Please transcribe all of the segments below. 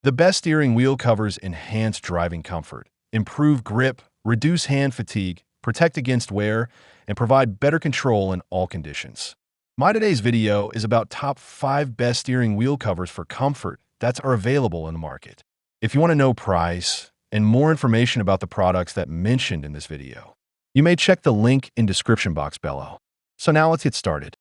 The best steering wheel covers enhance driving comfort, improve grip, reduce hand fatigue, protect against wear, and provide better control in all conditions. My today's video is about top 5 best steering wheel covers for comfort that are available in the market. If you want to know price and more information about the products that mentioned in this video, you may check the link in description box below. So now let's get started.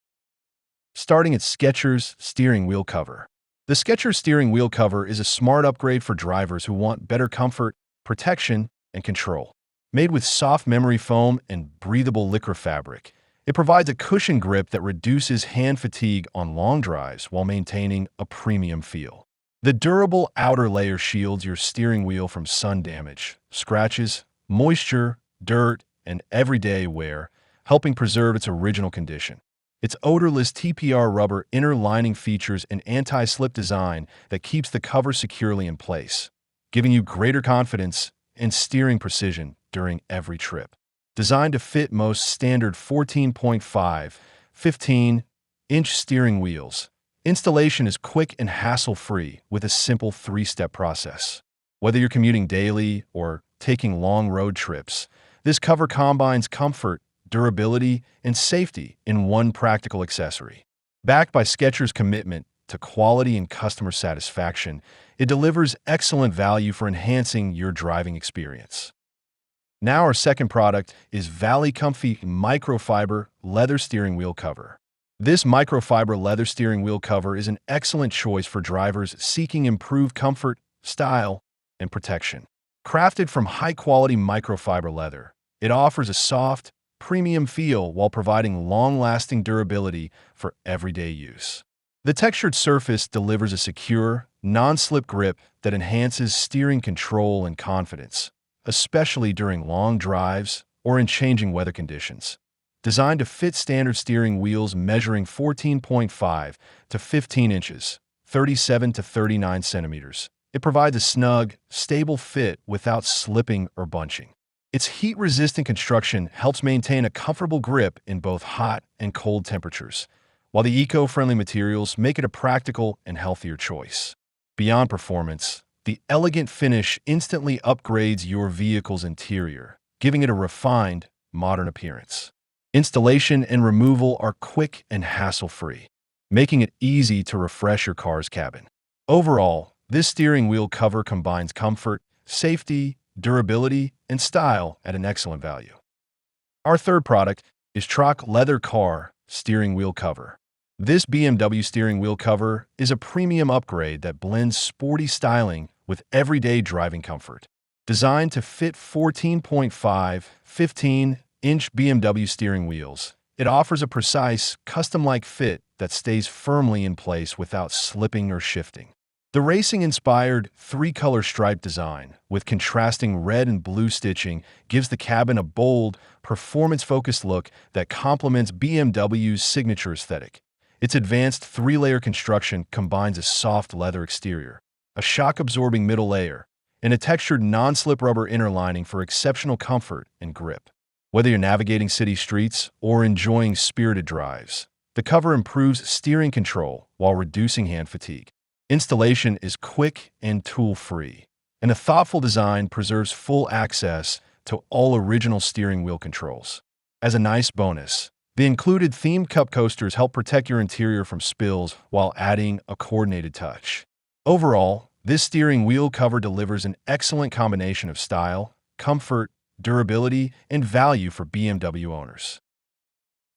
Starting at Skechers steering wheel cover. The Skechers steering wheel cover is a smart upgrade for drivers who want better comfort, protection, and control. Made with soft memory foam and breathable lycra fabric, it provides a cushioned grip that reduces hand fatigue on long drives while maintaining a premium feel. The durable outer layer shields your steering wheel from sun damage, scratches, moisture, dirt, and everyday wear, helping preserve its original condition. Its odorless TPR rubber inner lining features an anti-slip design that keeps the cover securely in place, giving you greater confidence and steering precision during every trip. Designed to fit most standard 14.5, 15-inch steering wheels, installation is quick and hassle-free with a simple 3-step process. Whether you're commuting daily or taking long road trips, this cover combines comfort, durability, and safety in one practical accessory. Backed by Skechers' commitment to quality and customer satisfaction, it delivers excellent value for enhancing your driving experience. Now our second product is Valley Comfy Microfiber Leather Steering Wheel Cover. This microfiber leather steering wheel cover is an excellent choice for drivers seeking improved comfort, style, and protection. Crafted from high-quality microfiber leather, it offers a soft, premium feel while providing long-lasting durability for everyday use. The textured surface delivers a secure, non-slip grip that enhances steering control and confidence, especially during long drives or in changing weather conditions. Designed to fit standard steering wheels measuring 14.5 to 15 inches, 37 to 39 centimeters, it provides a snug, stable fit without slipping or bunching. Its heat-resistant construction helps maintain a comfortable grip in both hot and cold temperatures, while the eco-friendly materials make it a practical and healthier choice. Beyond performance, the elegant finish instantly upgrades your vehicle's interior, giving it a refined, modern appearance. Installation and removal are quick and hassle-free, making it easy to refresh your car's cabin. Overall, this steering wheel cover combines comfort, safety, durability, and style at an excellent value. Our third product is Troc Leather Car Steering Wheel Cover. This BMW steering wheel cover is a premium upgrade that blends sporty styling with everyday driving comfort. Designed to fit 14.5, 15-inch BMW steering wheels, it offers a precise, custom-like fit that stays firmly in place without slipping or shifting. The racing-inspired 3-color stripe design, with contrasting red and blue stitching, gives the cabin a bold, performance-focused look that complements BMW's signature aesthetic. Its advanced 3-layer construction combines a soft leather exterior, a shock-absorbing middle layer, and a textured non-slip rubber inner lining for exceptional comfort and grip. Whether you're navigating city streets or enjoying spirited drives, the cover improves steering control while reducing hand fatigue. Installation is quick and tool-free, and a thoughtful design preserves full access to all original steering wheel controls. As a nice bonus, the included themed cup coasters help protect your interior from spills while adding a coordinated touch. Overall, this steering wheel cover delivers an excellent combination of style, comfort, durability, and value for BMW owners.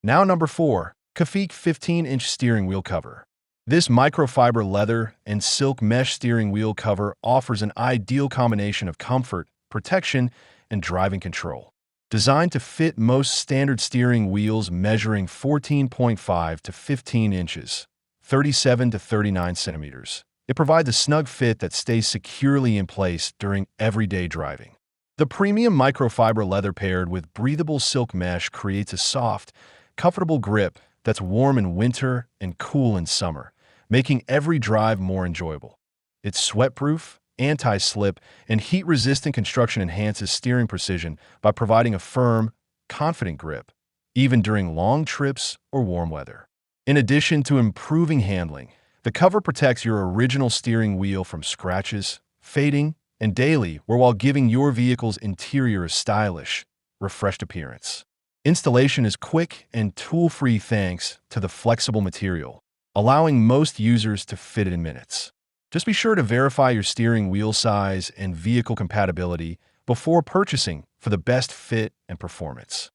Now number 4, Kafik 15-inch steering wheel cover. This microfiber leather and silk mesh steering wheel cover offers an ideal combination of comfort, protection, and driving control. Designed to fit most standard steering wheels measuring 14.5 to 15 inches, 37 to 39 centimeters, it provides a snug fit that stays securely in place during everyday driving. The premium microfiber leather paired with breathable silk mesh creates a soft, comfortable grip that's warm in winter and cool in summer, making every drive more enjoyable. Its sweat-proof, anti-slip, and heat-resistant construction enhances steering precision by providing a firm, confident grip, even during long trips or warm weather. In addition to improving handling, The cover protects your original steering wheel from scratches, fading, and daily, while giving your vehicle's interior a stylish, refreshed appearance. Installation is quick and tool-free thanks to the flexible material, allowing most users to fit it in minutes. Just be sure to verify your steering wheel size and vehicle compatibility before purchasing for the best fit and performance.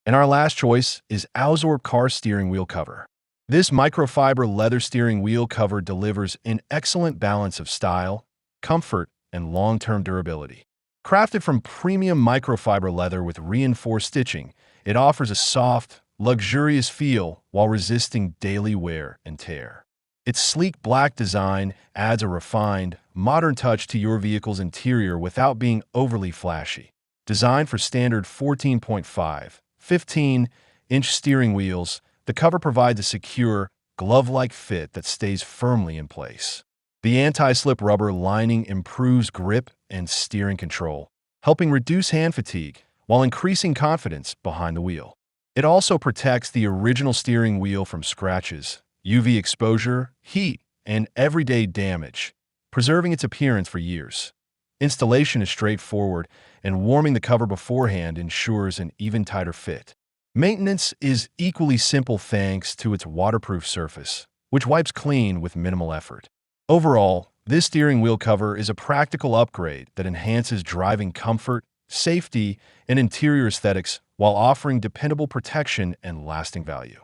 And our last choice is Alzorb Car Steering Wheel Cover. This microfiber leather steering wheel cover delivers an excellent balance of style, comfort, and long-term durability. Crafted from premium microfiber leather with reinforced stitching, it offers a soft, luxurious feel while resisting daily wear and tear. Its sleek black design adds a refined, modern touch to your vehicle's interior without being overly flashy. Designed for standard 14.5, 15-inch steering wheels, the cover provides a secure, glove-like fit that stays firmly in place. The anti-slip rubber lining improves grip and steering control, helping reduce hand fatigue while increasing confidence behind the wheel. It also protects the original steering wheel from scratches, UV exposure, heat, and everyday damage, preserving its appearance for years. Installation is straightforward, and warming the cover beforehand ensures an even tighter fit. Maintenance is equally simple thanks to its waterproof surface, which wipes clean with minimal effort. Overall, this steering wheel cover is a practical upgrade that enhances driving comfort, safety, and interior aesthetics while offering dependable protection and lasting value.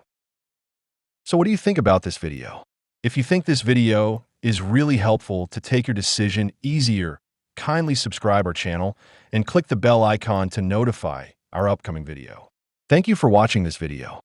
So what do you think about this video? If you think this video is really helpful to take your decision easier, kindly subscribe our channel and click the bell icon to notify our upcoming video. Thank you for watching this video.